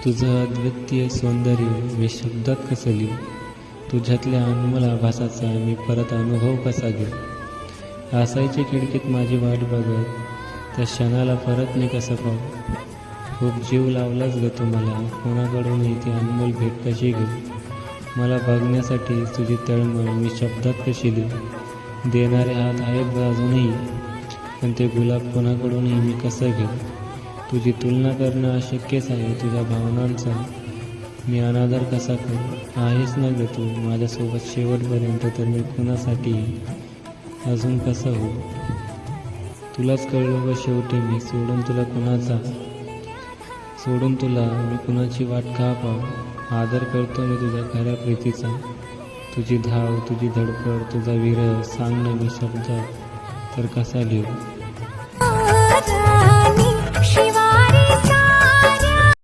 तुझं अद्वितीय सौंदर्य मी शब्दात कसं लिहू, तुझ्यातल्या अनमोल आभासाचा मी परत अनुभव कसा घेऊ. असायची खिडकीत माझी वाट बघत, त्या क्षणाला परत मी कसं पाहू. खूप जीव लावलाच ग तू मला, कोणाकडूनही ती अनमोल भेट कशी घेऊ. मला बघण्यासाठी तुझी तळमळ मी शब्दात कशी लिहू. देणारे हात आहेत अजूनही, पण ते गुलाब कोणाकडूनही मी कसं घेऊ. तुझी तुलना करणं अशक्यच आहे तुझ्या भावनांचा, मी अनादर कसा करू. आहेस ना ग तू माझ्यासोबत शेवटपर्यंत, तर मी कुणासाठी अजून कसं हो. तुलाच कळलं ग शेवटी मी सोडून तुला मी कुणाची वाट का पाहू. आदर करतो मी तुझ्या खऱ्या प्रीतीचा, तुझी धाव, तुझी धडपड, तुझा विरह सांग ना मी शब्दात तर कसा लिहू.